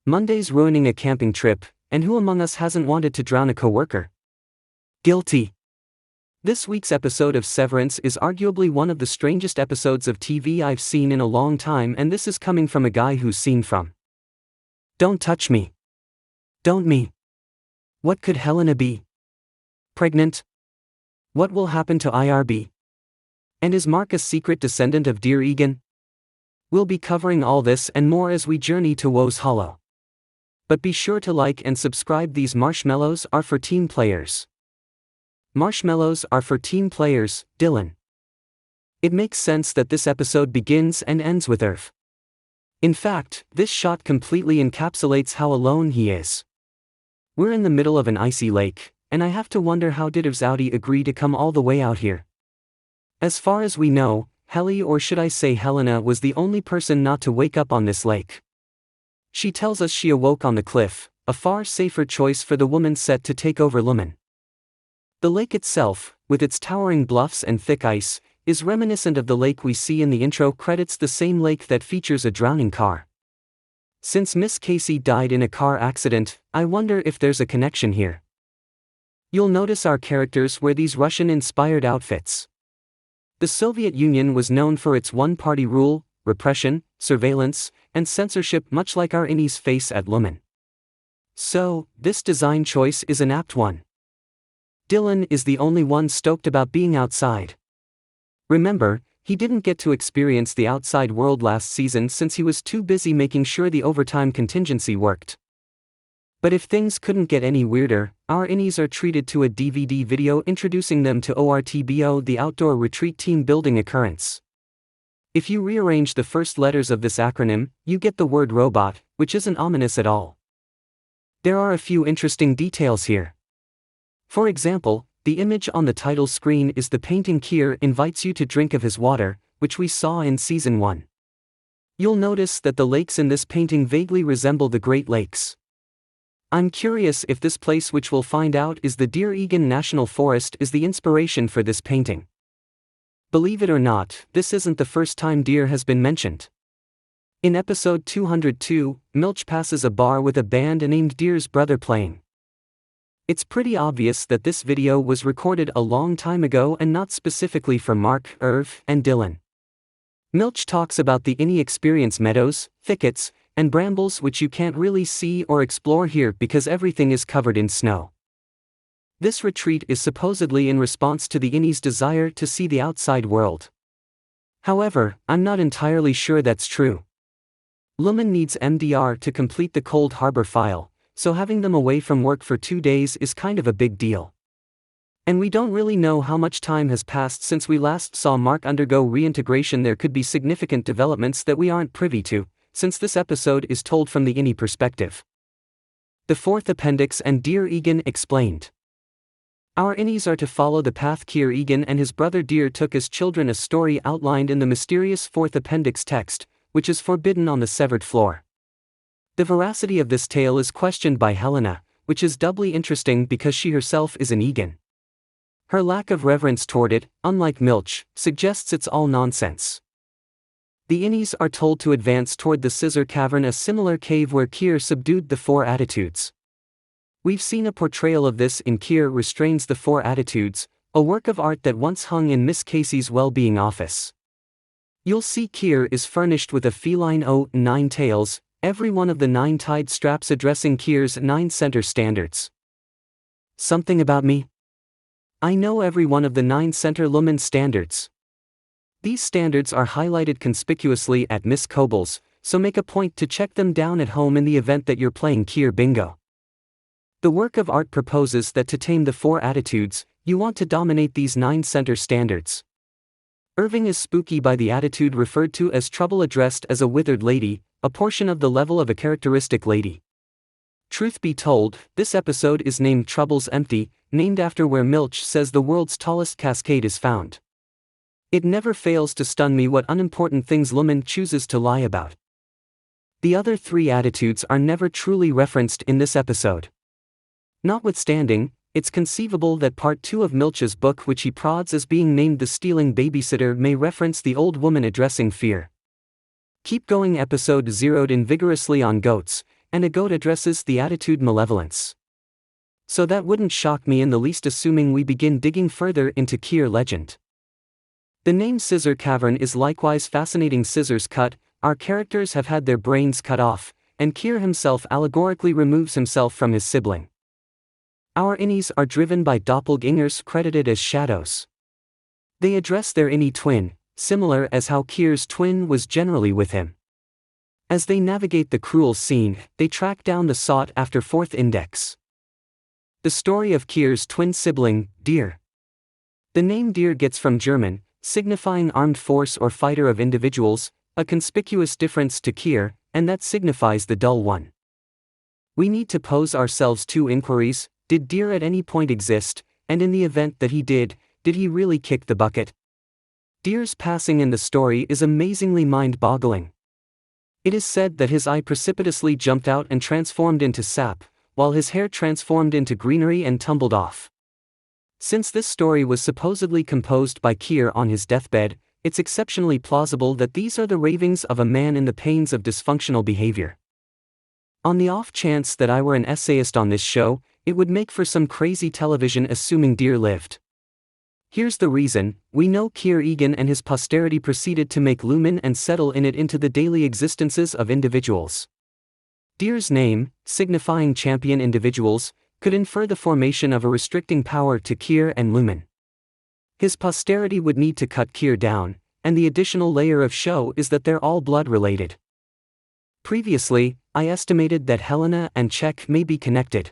Monday's ruining a camping trip, and who among us hasn't wanted to drown a coworker? Guilty. This week's episode of Severance is arguably one of the strangest episodes of TV I've seen in a long time, and this is coming from a guy who's seen from. Don't touch me. Don't me. What could Helena be? Pregnant? What will happen to IRB? And is Mark a secret descendant of Dear Egan? We'll be covering all this and more as we journey to Woe's Hollow. But be sure to like and subscribe. These marshmallows are for team players. Marshmallows are for team players, Dylan. It makes sense that this episode begins and ends with Irv. In fact, this shot completely encapsulates how alone he is. We're in the middle of an icy lake, and I have to wonder, how did Irv's Audi agree to come all the way out here? As far as we know, Helly, or should I say Helena, was the only person not to wake up on this lake. She tells us she awoke on the cliff, a far safer choice for the woman set to take over Lumon. The lake itself, with its towering bluffs and thick ice, is reminiscent of the lake we see in the intro credits, the same lake that features a drowning car. Since Miss Casey died in a car accident, I wonder if there's a connection here. You'll notice our characters wear these Russian-inspired outfits. The Soviet Union was known for its one-party rule, repression, surveillance, and censorship, much like our innies face at Lumon. So, this design choice is an apt one. Dylan is the only one stoked about being outside. Remember, he didn't get to experience the outside world last season since he was too busy making sure the overtime contingency worked. But if things couldn't get any weirder, our innies are treated to a DVD video introducing them to ORTBO, the Outdoor Retreat Team Building Occurrence. If you rearrange the first letters of this acronym, you get the word robot, which isn't ominous at all. There are a few interesting details here. For example, the image on the title screen is the painting Kier invites you to drink of his water, which we saw in Season 1. You'll notice that the lakes in this painting vaguely resemble the Great Lakes. I'm curious if this place, which we'll find out is the Dear Egan National Forest, is the inspiration for this painting. Believe it or not, this isn't the first time deer has been mentioned. In episode 202, Milch passes a bar with a band named Deer's Brother playing. It's pretty obvious that this video was recorded a long time ago and not specifically for Mark, Irv, and Dylan. Milch talks about the inexperienced meadows, thickets, and brambles which you can't really see or explore here because everything is covered in snow. This retreat is supposedly in response to the innie's desire to see the outside world. However, I'm not entirely sure that's true. Lumon needs MDR to complete the Cold Harbor file, so having them away from work for 2 days is kind of a big deal. And we don't really know how much time has passed since we last saw Mark undergo reintegration. There could be significant developments that we aren't privy to, since this episode is told from the innie perspective. The fourth appendix and Dear Egan explained. Our innies are to follow the path Kier Egan and his brother Deer took as children, a story outlined in the mysterious fourth appendix text, which is forbidden on the severed floor. The veracity of this tale is questioned by Helena, which is doubly interesting because she herself is an Egan. Her lack of reverence toward it, unlike Milch, suggests it's all nonsense. The innies are told to advance toward the Scissor Cavern, a similar cave where Kier subdued the Four Attitudes. We've seen a portrayal of this in Kier Restrains the Four Attitudes, a work of art that once hung in Miss Casey's well-being office. You'll see Kier is furnished with a feline 9 tails, every one of the 9 tied straps addressing Kier's 9 center standards. Something about me? I know every one of the 9 center Lumon standards. These standards are highlighted conspicuously at Miss Cobal's, so make a point to check them down at home in the event that you're playing Kier Bingo. The work of art proposes that to tame the Four Attitudes, you want to dominate these 9 center standards. Irving is spooky by the attitude referred to as trouble, addressed as a withered lady, a portion of the level of a characteristic lady. Truth be told, this episode is named Trouble's Empty, named after where Milch says the world's tallest cascade is found. It never fails to stun me what unimportant things Lumon chooses to lie about. The other 3 attitudes are never truly referenced in this episode. Notwithstanding, it's conceivable that part 2 of Milch's book, which he prods as being named The Stealing Babysitter, may reference the old woman addressing fear. Keep Going episode zeroed in vigorously on goats, and a goat addresses the attitude malevolence. So that wouldn't shock me in the least, assuming we begin digging further into Keir legend. The name Scissor Cavern is likewise fascinating. Scissors cut, our characters have had their brains cut off, and Keir himself allegorically removes himself from his sibling. Our innies are driven by doppelgangers credited as shadows. They address their innie twin, similar as how Keir's twin was generally with him. As they navigate the cruel scene, they track down the sought-after fourth index. The story of Keir's twin sibling, Deer. The name Deer gets from German, signifying armed force or fighter of individuals, a conspicuous difference to Keir, and that signifies the dull one. We need to pose ourselves two inquiries: did Deer at any point exist, and in the event that he did he really kick the bucket? Deer's passing in the story is amazingly mind-boggling. It is said that his eye precipitously jumped out and transformed into sap, while his hair transformed into greenery and tumbled off. Since this story was supposedly composed by Keir on his deathbed, it's exceptionally plausible that these are the ravings of a man in the pains of dysfunctional behavior. On the off chance that I were an essayist on this show, it would make for some crazy television, assuming Deer lived. Here's the reason: we know Keir Egan and his posterity proceeded to make Lumon and settle in it into the daily existences of individuals. Deer's name, signifying champion individuals, could infer the formation of a restricting power to Keir and Lumon. His posterity would need to cut Keir down, and the additional layer of show is that they're all blood related. Previously, I estimated that Helena and Czech may be connected.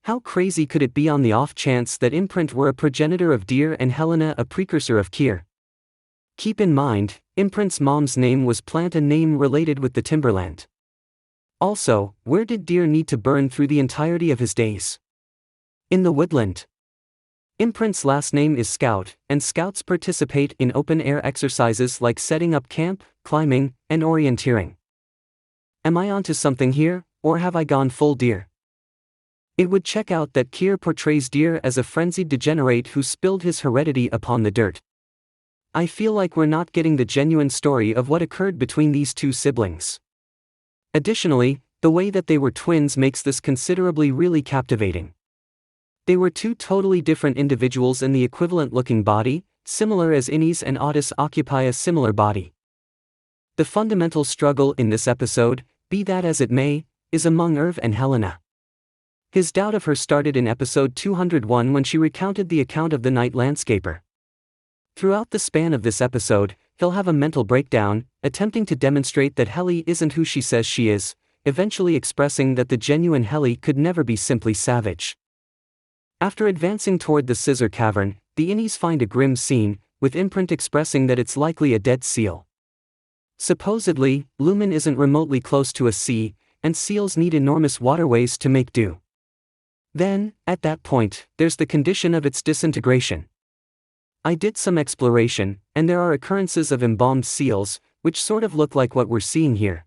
How crazy could it be on the off chance that Imprint were a progenitor of Deer and Helena a precursor of Keir? Keep in mind, Imprint's mom's name was Plant, a name related with the timberland. Also, where did Deer need to burn through the entirety of his days? In the woodland. Imprint's last name is Scout, and scouts participate in open-air exercises like setting up camp, climbing, and orienteering. Am I onto something here, or have I gone full Deer? It would check out that Keir portrays Deer as a frenzied degenerate who spilled his heredity upon the dirt. I feel like we're not getting the genuine story of what occurred between these two siblings. Additionally, the way that they were twins makes this considerably really captivating. They were two totally different individuals in the equivalent-looking body, similar as Innes and Otis occupy a similar body. The fundamental struggle in this episode, be that as it may, is among Irv and Helena. His doubt of her started in episode 201 when she recounted the account of the night landscaper. Throughout the span of this episode, he'll have a mental breakdown, attempting to demonstrate that Helly isn't who she says she is, eventually expressing that the genuine Helly could never be simply savage. After advancing toward the Scissor Cavern, the Innies find a grim scene, with Imprint expressing that it's likely a dead seal. Supposedly, Lumon isn't remotely close to a sea, and seals need enormous waterways to make do. Then, at that point, there's the condition of its disintegration. I did some exploration, and there are occurrences of embalmed seals, which sort of look like what we're seeing here.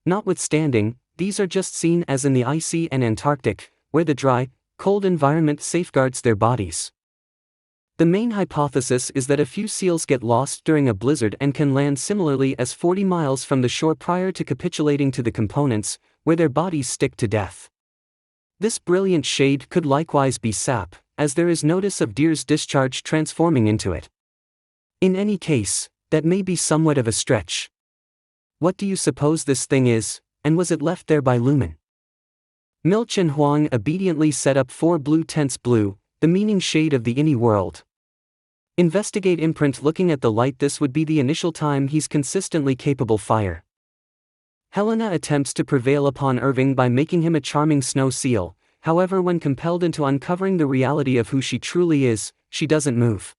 Notwithstanding, these are just seen as in the icy and Antarctic, where the dry, cold environment safeguards their bodies. The main hypothesis is that a few seals get lost during a blizzard and can land similarly as 40 miles from the shore prior to capitulating to the components, where their bodies stick to death. This brilliant shade could likewise be sap, as there is notice of Deer's discharge transforming into it. In any case, that may be somewhat of a stretch. What do you suppose this thing is, and was it left there by Lumon? Milch and Huang obediently set up 4 blue tents. Blue, the meaning shade of the Innie world. Investigate Imprint. Looking at the light, this would be the initial time he's consistently capable fire. Helena attempts to prevail upon Irving by making him a charming snow seal. However, when compelled into uncovering the reality of who she truly is, she doesn't move.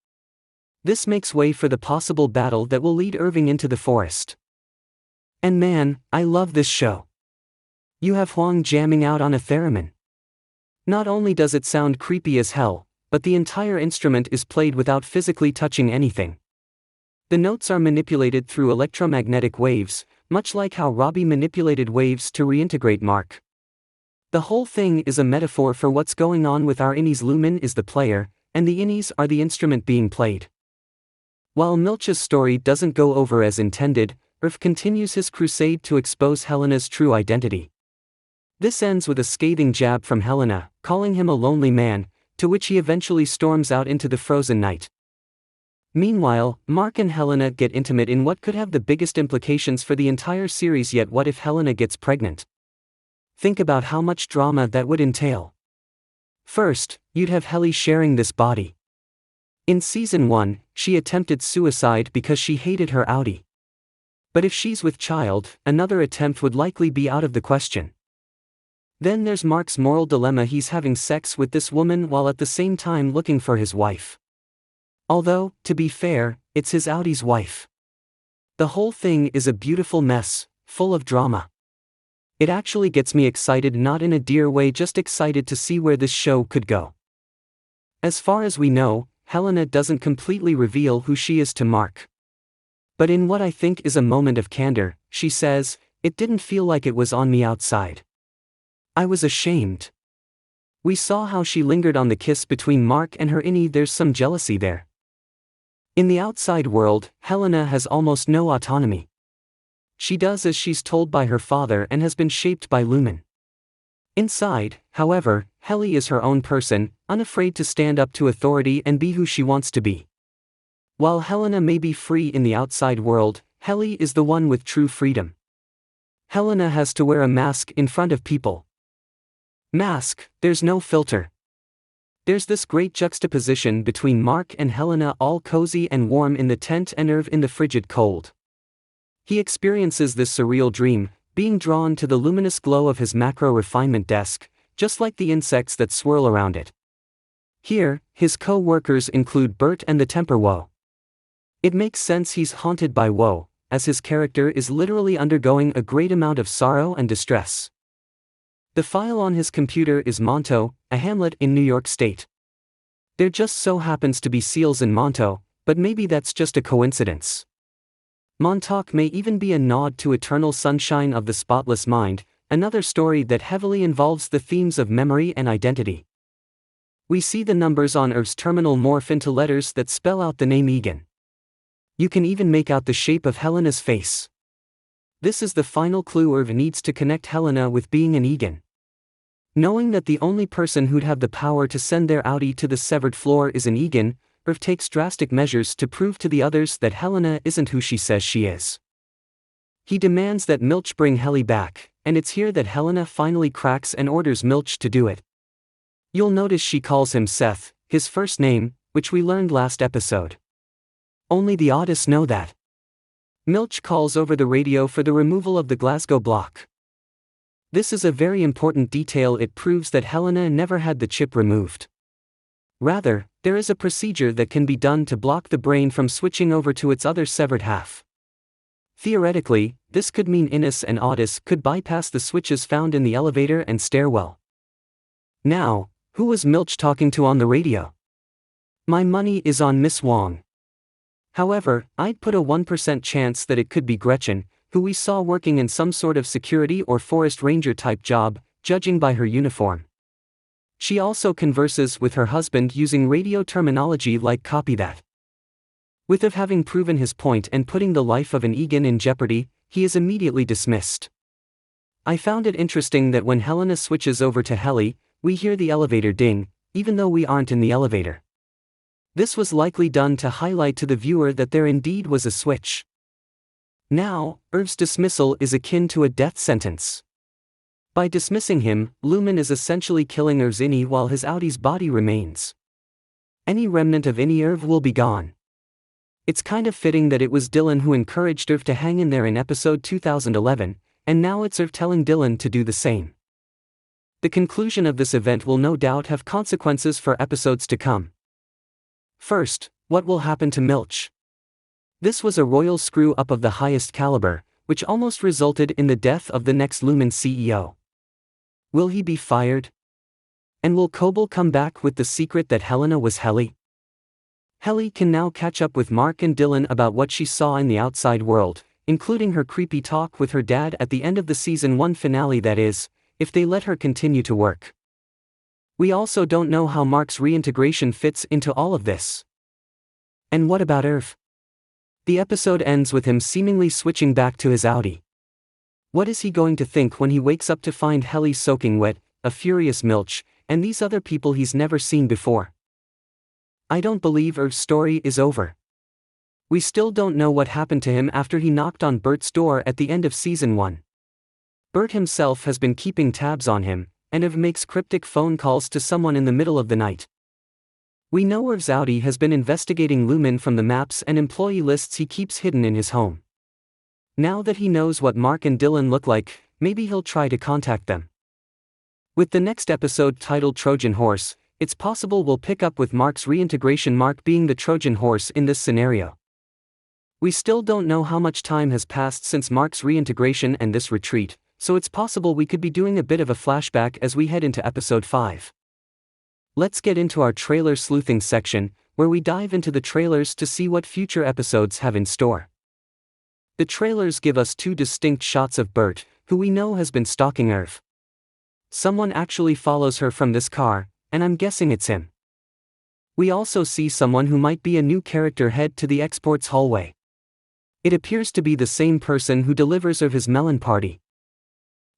This makes way for the possible battle that will lead Irving into the forest. And man, I love this show. You have Huang jamming out on a theremin. Not only does it sound creepy as hell, but the entire instrument is played without physically touching anything. The notes are manipulated through electromagnetic waves, much like how Robbie manipulated waves to reintegrate Mark. The whole thing is a metaphor for what's going on with our Innies. Lumon is the player, and the Innies are the instrument being played. While Milch's story doesn't go over as intended, Irv continues his crusade to expose Helena's true identity. This ends with a scathing jab from Helena, calling him a lonely man, to which he eventually storms out into the frozen night. Meanwhile, Mark and Helena get intimate in what could have the biggest implications for the entire series. Yet what if Helena gets pregnant? Think about how much drama that would entail. First, you'd have Helly sharing this body. In season 1, she attempted suicide because she hated her outie. But if she's with child, another attempt would likely be out of the question. Then there's Mark's moral dilemma. He's having sex with this woman while at the same time looking for his wife. Although, to be fair, it's his outie's wife. The whole thing is a beautiful mess, full of drama. It actually gets me excited, not in a dear way, just excited to see where this show could go. As far as we know, Helena doesn't completely reveal who she is to Mark. But in what I think is a moment of candor, she says, "It didn't feel like it was on me outside. I was ashamed." We saw how she lingered on the kiss between Mark and her innie. There's some jealousy there. In the outside world, Helena has almost no autonomy. She does as she's told by her father and has been shaped by Lumon. Inside, however, Helly is her own person, unafraid to stand up to authority and be who she wants to be. While Helena may be free in the outside world, Helly is the one with true freedom. Helena has to wear a mask in front of people. Mask, there's no filter. There's this great juxtaposition between Mark and Helena, all cozy and warm in the tent and Irv in the frigid cold. He experiences this surreal dream, being drawn to the luminous glow of his macro refinement desk, just like the insects that swirl around it. Here, his co-workers include Bert and the Temper Woe. It makes sense he's haunted by woe, as his character is literally undergoing a great amount of sorrow and distress. The file on his computer is Monto, a hamlet in New York State. There just so happens to be seals in Monto, but maybe that's just a coincidence. Montauk may even be a nod to Eternal Sunshine of the Spotless Mind, another story that heavily involves the themes of memory and identity. We see the numbers on Irv's terminal morph into letters that spell out the name Egan. You can even make out the shape of Helena's face. This is the final clue Irv needs to connect Helena with being an Egan. Knowing that the only person who'd have the power to send their outie to the severed floor is an Egan, Irv takes drastic measures to prove to the others that Helena isn't who she says she is. He demands that Milch bring Helly back, and it's here that Helena finally cracks and orders Milch to do it. You'll notice she calls him Seth, his first name, which we learned last episode. Only the oddists know that. Milch calls over the radio for the removal of the Glasgow block. This is a very important detail. It proves that Helena never had the chip removed. Rather, there is a procedure that can be done to block the brain from switching over to its other severed half. Theoretically, this could mean Innes and Otis could bypass the switches found in the elevator and stairwell. Now, who was Milch talking to on the radio? My money is on Miss Wong. However, I'd put a 1% chance that it could be Gretchen, who we saw working in some sort of security or forest ranger type job, judging by her uniform. She also converses with her husband using radio terminology like "copy that." With Irv having proven his point and putting the life of an Egan in jeopardy, he is immediately dismissed. I found it interesting that when Helena switches over to Helly, we hear the elevator ding, even though we aren't in the elevator. This was likely done to highlight to the viewer that there indeed was a switch. Now, Irv's dismissal is akin to a death sentence. By dismissing him, Lumon is essentially killing Irv's innie while his outie's body remains. Any remnant of innie Irv will be gone. It's kind of fitting that it was Dylan who encouraged Irv to hang in there in episode 2011, and now it's Irv telling Dylan to do the same. The conclusion of this event will no doubt have consequences for episodes to come. First, what will happen to Milch? This was a royal screw-up of the highest caliber, which almost resulted in the death of the next Lumon CEO. Will he be fired? And will Coble come back with the secret that Helena was Helly? Helly can now catch up with Mark and Dylan about what she saw in the outside world, including her creepy talk with her dad at the end of the season 1 finale, that is, if they let her continue to work. We also don't know how Mark's reintegration fits into all of this. And what about Irv? The episode ends with him seemingly switching back to his outie. What is he going to think when he wakes up to find Helly soaking wet, a furious Milch, and these other people he's never seen before? I don't believe Irv's story is over. We still don't know what happened to him after he knocked on Bert's door at the end of Season 1. Bert himself has been keeping tabs on him, and Irv makes cryptic phone calls to someone in the middle of the night. We know Irv's Audi has been investigating Lumon from the maps and employee lists he keeps hidden in his home. Now that he knows what Mark and Dylan look like, maybe he'll try to contact them. With the next episode titled Trojan Horse, it's possible we'll pick up with Mark's reintegration, Mark being the Trojan horse in this scenario. We still don't know how much time has passed since Mark's reintegration and this retreat, so it's possible we could be doing a bit of a flashback as we head into episode 5. Let's get into our trailer sleuthing section, where we dive into the trailers to see what future episodes have in store. The trailers give us 2 distinct shots of Bert, who we know has been stalking Irv. Someone actually follows her from this car, and I'm guessing it's him. We also see someone who might be a new character head to the exports hallway. It appears to be the same person who delivers Irv his melon party.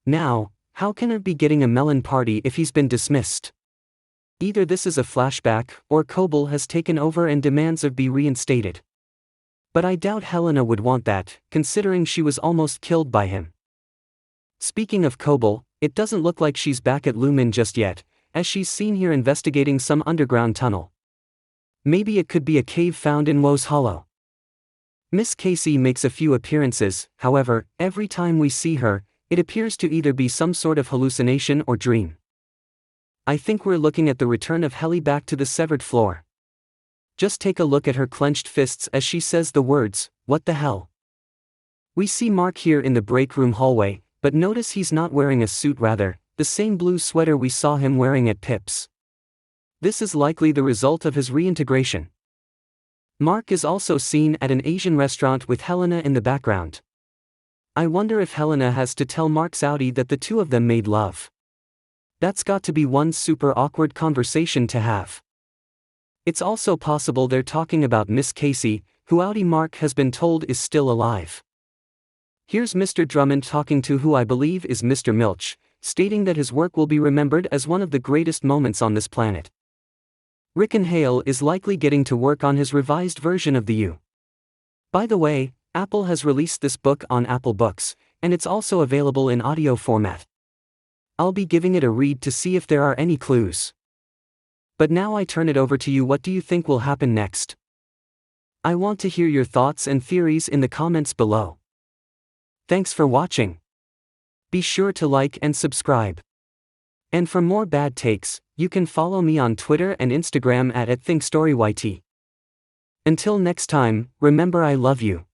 Now, how can Irv be getting a melon party if he's been dismissed? Either this is a flashback, or Coble has taken over and demands Irv be reinstated. But I doubt Helena would want that, considering she was almost killed by him. Speaking of Coble, it doesn't look like she's back at Lumon just yet, as she's seen here investigating some underground tunnel. Maybe it could be a cave found in Woe's Hollow. Miss Casey makes a few appearances, however, every time we see her, it appears to either be some sort of hallucination or dream. I think we're looking at the return of Helly back to the severed floor. Just take a look at her clenched fists as she says the words, "What the hell?" We see Mark here in the break room hallway, but notice he's not wearing a suit, rather, the same blue sweater we saw him wearing at Pip's. This is likely the result of his reintegration. Mark is also seen at an Asian restaurant with Helena in the background. I wonder if Helena has to tell Mark's Audi that the two of them made love. That's got to be one super awkward conversation to have. It's also possible they're talking about Miss Casey, who Audi Mark has been told is still alive. Here's Mr. Drummond talking to who I believe is Mr. Milch, stating that his work will be remembered as one of the greatest moments on this planet. Rick and Hale is likely getting to work on his revised version of the U. By the way, Apple has released this book on Apple Books, and it's also available in audio format. I'll be giving it a read to see if there are any clues. But now I turn it over to you. What do you think will happen next? I want to hear your thoughts and theories in the comments below. Thanks for watching. Be sure to like and subscribe. And for more bad takes, you can follow me on Twitter and Instagram at @ThinkStoryYT. Until next time, remember I love you.